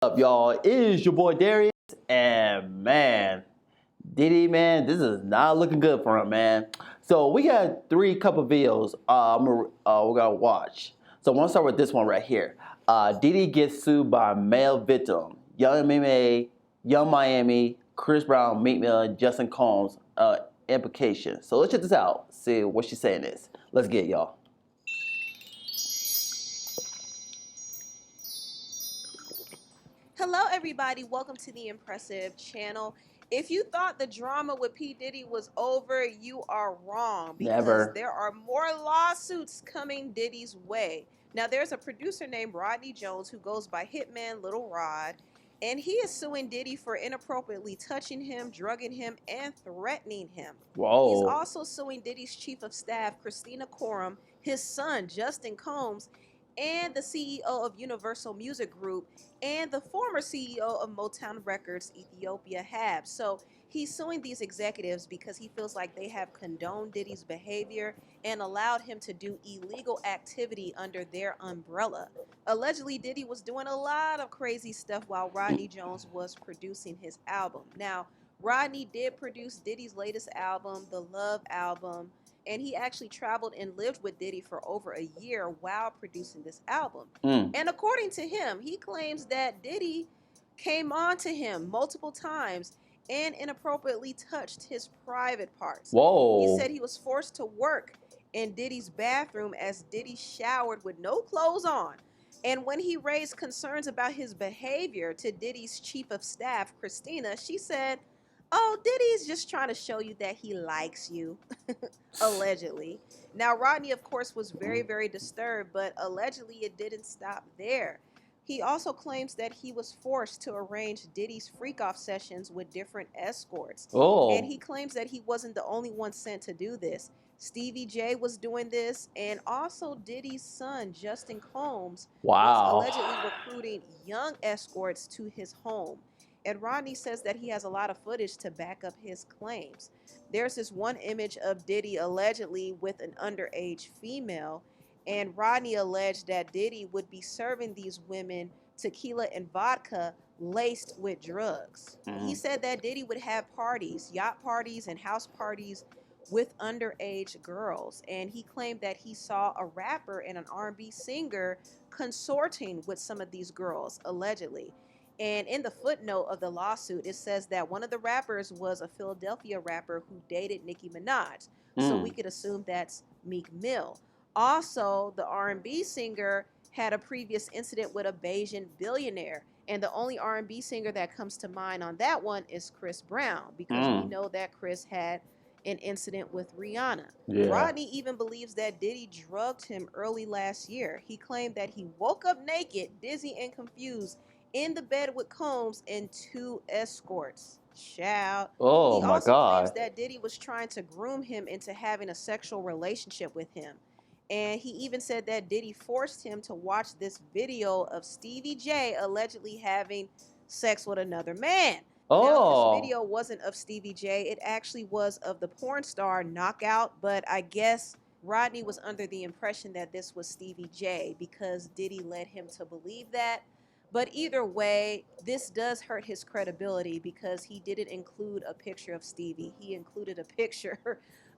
Up, y'all? It is your boy Darius, and man, Diddy, man, this is not looking good for him, man. So we got three couple videos. We're gonna watch. So I want to start with this one right here. Diddy gets sued by male victim, Young Miami, Chris Brown, Meek Mill, and Justin Combs. Implications. So let's check this out. See what she's saying is. Let's get it, y'all. Hello, everybody. Welcome to the Impressive channel. If you thought the drama with P. Diddy was over, you are wrong because Never. there are more lawsuits coming Diddy's way. Now, there's a producer named Rodney Jones who goes by Hitman Little Rod, and he is suing Diddy for inappropriately touching him, drugging him, and threatening him. He's Whoa. also suing Diddy's chief of staff, Christina Coram, his son, Justin Combs, and the CEO of Universal Music Group and the former CEO of Motown Records, Ethiopia Hab. So he's suing these executives because he feels like they have condoned Diddy's behavior and allowed him to do illegal activity under their umbrella. Allegedly, Diddy was doing a lot of crazy stuff while Rodney Jones was producing his album. Now, Rodney did produce Diddy's latest album, the Love album, and he actually traveled and lived with Diddy for over a year while producing this album. Mm. And according to him, he claims that Diddy came on to him multiple times and inappropriately touched his private parts. Whoa. He said he was forced to work in Diddy's bathroom as Diddy showered with no clothes on. And when he raised concerns about his behavior to Diddy's chief of staff, Christina, she said, "Oh, Diddy's just trying to show you that he likes you," allegedly. Now, Rodney, of course, was very, very disturbed, but allegedly it didn't stop there. He also claims that he was forced to arrange Diddy's freak-off sessions with different escorts. Oh. And he claims that he wasn't the only one sent to do this. Stevie J was doing this, and also Diddy's son, Justin Combs, Wow. was allegedly recruiting young escorts to his home. And Rodney says that he has a lot of footage to back up his claims. There's this one image of Diddy allegedly with an underage female, and Rodney alleged that Diddy would be serving these women tequila and vodka laced with drugs. He said that Diddy would have parties, yacht parties, and house parties with underage girls, and he claimed that he saw a rapper and an R&B singer consorting with some of these girls, allegedly. And in the footnote of the lawsuit, it says that one of the rappers was a Philadelphia rapper who dated Nicki Minaj. So we could assume that's Meek Mill. Also, the R&B singer had a previous incident with a Bayesian billionaire. And the only R&B singer that comes to mind on that one is Chris Brown, because we know that Chris had an incident with Rihanna. Yeah. Rodney even believes that Diddy drugged him early last year. He claimed that he woke up naked, dizzy, and confused in the bed with Combs and two escorts. Shout. Oh He my also claims God. that Diddy was trying to groom him into having a sexual relationship with him. And he even said that Diddy forced him to watch this video of Stevie J allegedly having sex with another man. Now, Oh. this video wasn't of Stevie J. It actually was of the porn star Knockout, but I guess Rodney was under the impression that this was Stevie J because Diddy led him to believe that. But either way, this does hurt his credibility because he didn't include a picture of Stevie. He included a picture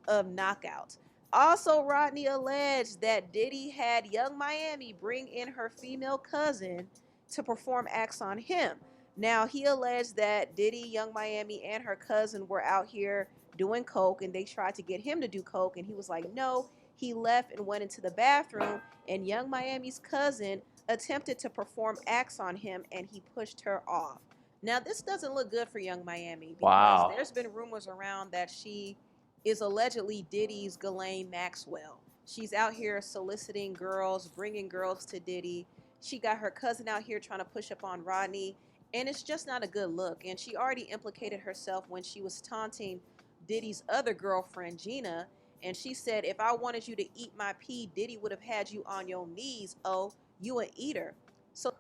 of Knockout. Also, Rodney alleged that Diddy had Young Miami bring in her female cousin to perform acts on him. Now, he alleged that Diddy, Young Miami, and her cousin were out here doing coke, and they tried to get him to do coke, and he was like, no. He left and went into the bathroom, and Young Miami's cousin attempted to perform acts on him, and he pushed her off. Now, this doesn't look good for Young Miami because Wow. there's been rumors around that she is allegedly Diddy's Ghislaine Maxwell. She's out here soliciting girls, bringing girls to Diddy. She got her cousin out here trying to push up on Rodney, and it's just not a good look. And she already implicated herself when she was taunting Diddy's other girlfriend, Gina, and she said, if I wanted you to eat my pee, Diddy would have had you on your knees. Oh, you an eater. So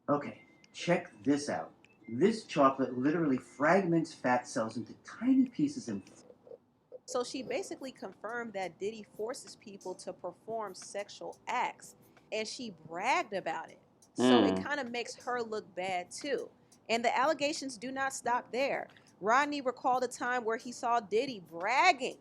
Okay, check this out. This chocolate literally fragments fat cells into tiny pieces and So she basically confirmed that Diddy forces people to perform sexual acts, and she bragged about it. So it kind of makes her look bad too. And the allegations do not stop there. Rodney recalled a time where he saw Diddy bragging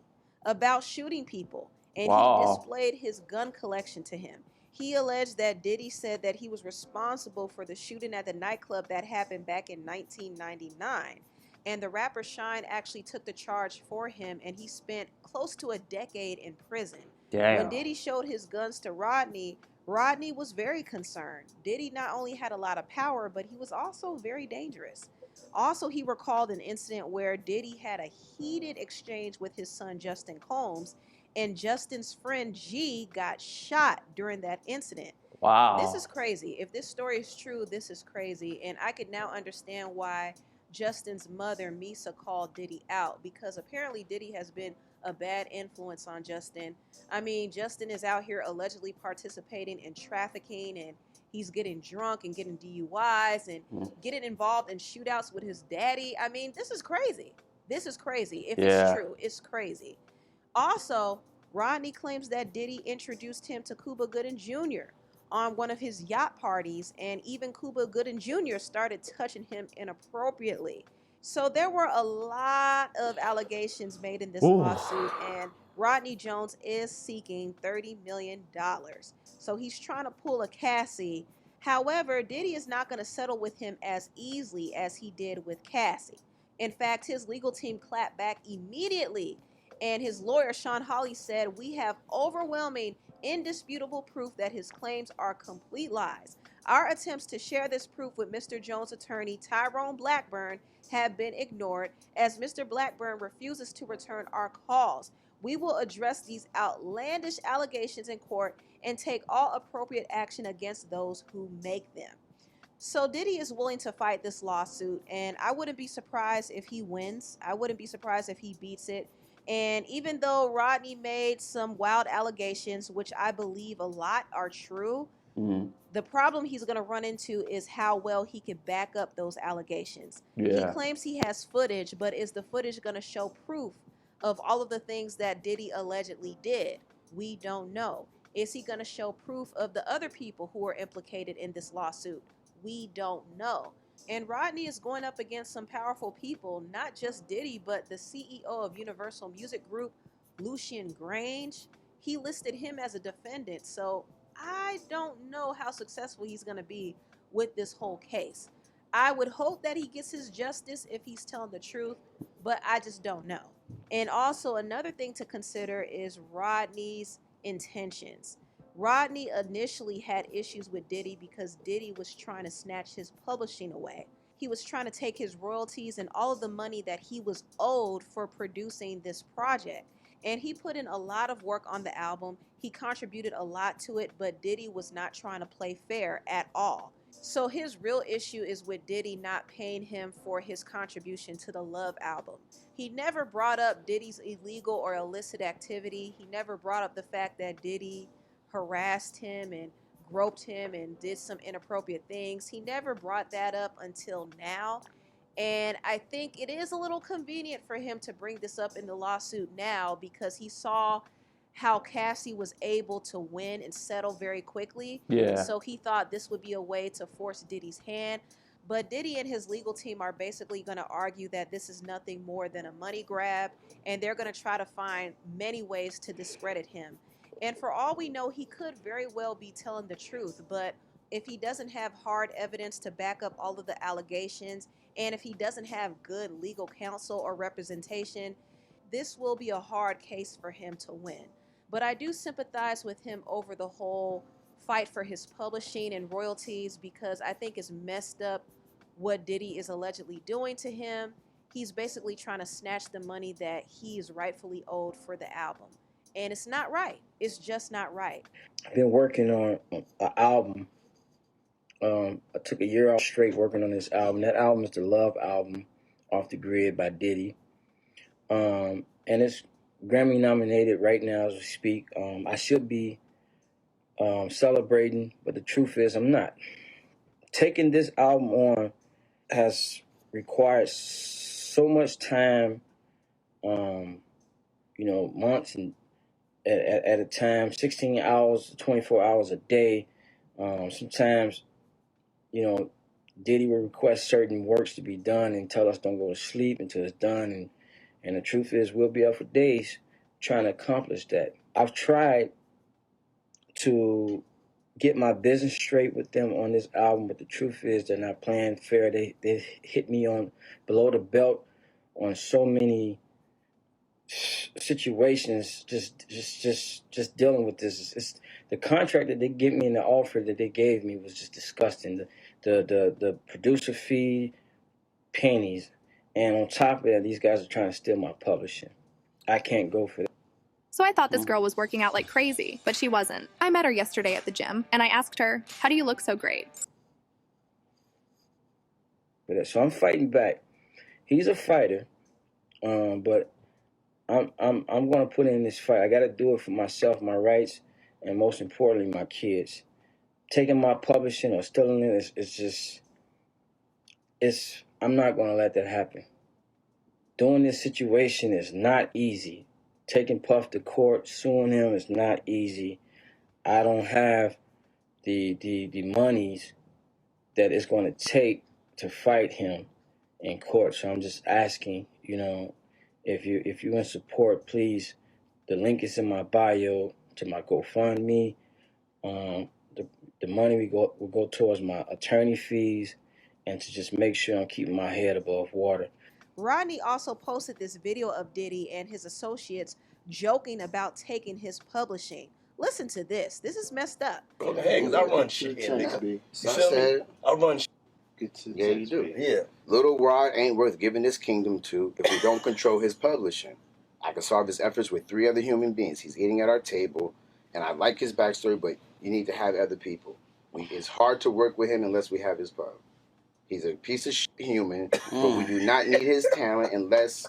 about shooting people, and he displayed his gun collection to him. He alleged that Diddy said that he was responsible for the shooting at the nightclub that happened back in 1999. And the rapper Shine actually took the charge for him, and he spent close to a decade in prison. Damn. When Diddy showed his guns to Rodney, Rodney was very concerned. Diddy not only had a lot of power, but he was also very dangerous. Also, he recalled an incident where Diddy had a heated exchange with his son Justin Combs, and Justin's friend G got shot during that incident. Wow. This is crazy. If this story is true, this is crazy. And I could now understand why Justin's mother, Misa, called Diddy out, because apparently Diddy has been a bad influence on Justin. I mean, Justin is out here allegedly participating in trafficking, and he's getting drunk and getting DUIs and getting involved in shootouts with his daddy. I mean, this is crazy. This is crazy. If it's true, it's crazy. Also, Rodney claims that Diddy introduced him to Cuba Gooding Jr. on one of his yacht parties, and even Cuba Gooding Jr. started touching him inappropriately. So there were a lot of allegations made in this lawsuit, and Rodney Jones is seeking $30 million. So he's trying to pull a Cassie. However, Diddy is not going to settle with him as easily as he did with Cassie. In fact, his legal team clapped back immediately, and his lawyer, Sean Hawley, said, "We have overwhelming, indisputable proof that his claims are complete lies. Our attempts to share this proof with Mr. Jones' attorney, Tyrone Blackburn, have been ignored, as Mr. Blackburn refuses to return our calls. We will address these outlandish allegations in court and take all appropriate action against those who make them." So Diddy is willing to fight this lawsuit, and I wouldn't be surprised if he wins. I wouldn't be surprised if he beats it. And even though Rodney made some wild allegations, which I believe a lot are true, the problem he's going to run into is how well he can back up those allegations. He claims he has footage, but is the footage going to show proof of all of the things that Diddy allegedly did? We don't know. Is he going to show proof of the other people who are implicated in this lawsuit? We don't know. And Rodney is going up against some powerful people, not just Diddy, but the CEO of Universal Music Group, Lucian Grange. He listed him as a defendant, so I don't know how successful he's going to be with this whole case. I would hope that he gets his justice if he's telling the truth, but I just don't know. And also, another thing to consider is Rodney's intentions. Rodney initially had issues with Diddy because Diddy was trying to snatch his publishing away. He was trying to take his royalties and all of the money that he was owed for producing this project. And he put in a lot of work on the album. He contributed a lot to it, but Diddy was not trying to play fair at all. So his real issue is with Diddy not paying him for his contribution to the Love album. He never brought up Diddy's illegal or illicit activity. He never brought up the fact that Diddy harassed him and groped him and did some inappropriate things. He never brought that up until now. And I think it is a little convenient for him to bring this up in the lawsuit now, because he saw how Cassie was able to win and settle very quickly. So he thought this would be a way to force Diddy's hand. But Diddy and his legal team are basically going to argue that this is nothing more than a money grab, and they're going to try to find many ways to discredit him. And for all we know, he could very well be telling the truth, but if he doesn't have hard evidence to back up all of the allegations, and if he doesn't have good legal counsel or representation, this will be a hard case for him to win. But I do sympathize with him over the whole fight for his publishing and royalties, because I think it's messed up what Diddy is allegedly doing to him. He's basically trying to snatch the money that he is rightfully owed for the album. And it's not right. It's just not right. I've been working on an album. I took a year off straight working on this album. That album is the Love album, Off the Grid by Diddy. And it's Grammy nominated right now as we speak. I should be celebrating, but the truth is I'm not. Taking this album on has required so much time, months and at a time, 16 hours, 24 hours a day. Sometimes you know, Diddy will request certain works to be done and tell us don't go to sleep until it's done. And the truth is, we'll be up for days trying to accomplish that. I've tried to get my business straight with them on this album, but the truth is they're not playing fair. They hit me on below the belt on so many situations. Just dealing with this. It's the contract that they give me and the offer that they gave me was just disgusting. The producer fee, pennies, and on top of that, these guys are trying to steal my publishing. I can't go for that. So I thought this girl was working out like crazy, but she wasn't. I met her yesterday at the gym, and I asked her, "How do you look so great?" So I'm fighting back. He's a fighter, but I'm gonna put in this fight. I gotta do it for myself, my rights, and most importantly, my kids. Taking my publishing or stealing it is I'm not gonna let that happen. Doing this situation is not easy. Taking Puff to court, suing him is not easy. I don't have the monies that it's going to take to fight him in court. So I'm just asking, if you in support, please. The link is in my bio to my GoFundMe. The money will go towards my attorney fees and to just make sure I'm keeping my head above water. Rodney also posted this video of Diddy and his associates joking about taking his publishing. Listen to this. This is messed up. Go ahead, because I run shit here, nigga. You feel me? I run shit. Yeah, you do. Yeah. Little Rod ain't worth giving his kingdom to if we don't control his publishing. I can solve his efforts with 3 other human beings. He's eating at our table, and I like his backstory, but you need to have other people. It's hard to work with him unless we have his pub. He's a piece of shit human, but we do not need his talent unless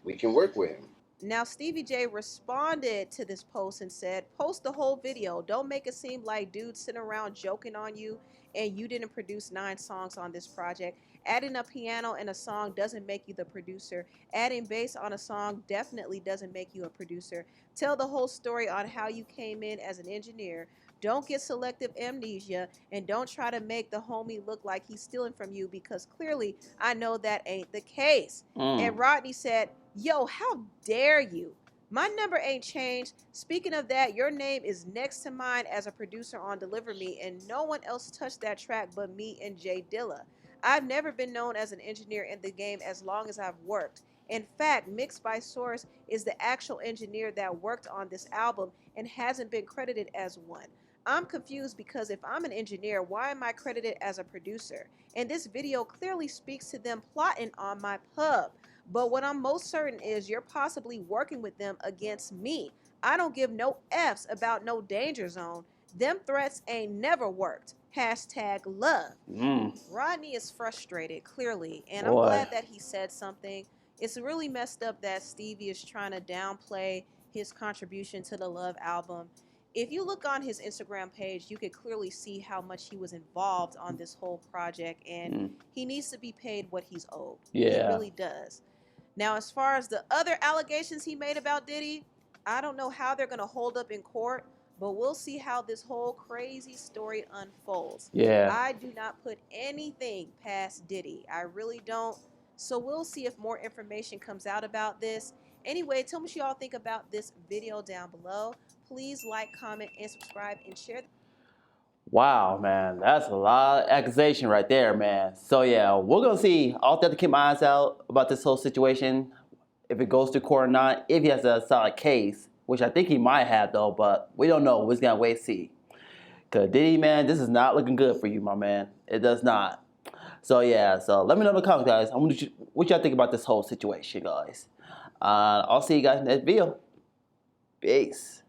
we can work with him. Now, Stevie J responded to this post and said, "Post the whole video. Don't make it seem like dudes sitting around joking on you and you didn't produce 9 songs on this project. Adding a piano in a song doesn't make you the producer. Adding bass on a song definitely doesn't make you a producer. Tell the whole story on how you came in as an engineer. Don't get selective amnesia, and don't try to make the homie look like he's stealing from you, because clearly I know that ain't the case." And Rodney said, "Yo, how dare you? My number ain't changed. Speaking of that, your name is next to mine as a producer on Deliver Me, and no one else touched that track but me and Jay Dilla. I've never been known as an engineer in the game as long as I've worked. In fact, Mixed by Source is the actual engineer that worked on this album and hasn't been credited as one. I'm confused because if I'm an engineer, why am I credited as a producer? And this video clearly speaks to them plotting on my pub. But what I'm most certain is you're possibly working with them against me. I don't give no F's about no danger zone. Them threats ain't never worked. #love. Rodney is frustrated, clearly, and I'm glad that he said something. It's really messed up that Stevie is trying to downplay his contribution to the Love album. If you look on his Instagram page, you could clearly see how much he was involved on this whole project, and he needs to be paid what he's owed. Yeah. He really does. Now, as far as the other allegations he made about Diddy, I don't know how they're going to hold up in court, but we'll see how this whole crazy story unfolds. Yeah. I do not put anything past Diddy. I really don't. So we'll see if more information comes out about this. Anyway, tell me what y'all think about this video down below. Please like, comment, and subscribe, and share. Wow, man, that's a lot of accusation right there, man. So yeah, we're gonna see. I'll have to keep my eyes out about this whole situation, if it goes to court or not, if he has a solid case, which I think he might have though, but we don't know. We're just gonna wait and see. Cause Diddy, man, this is not looking good for you, my man. It does not. So yeah, so let me know in the comments, guys. What y'all think about this whole situation, guys. I'll see you guys in the next video. Peace.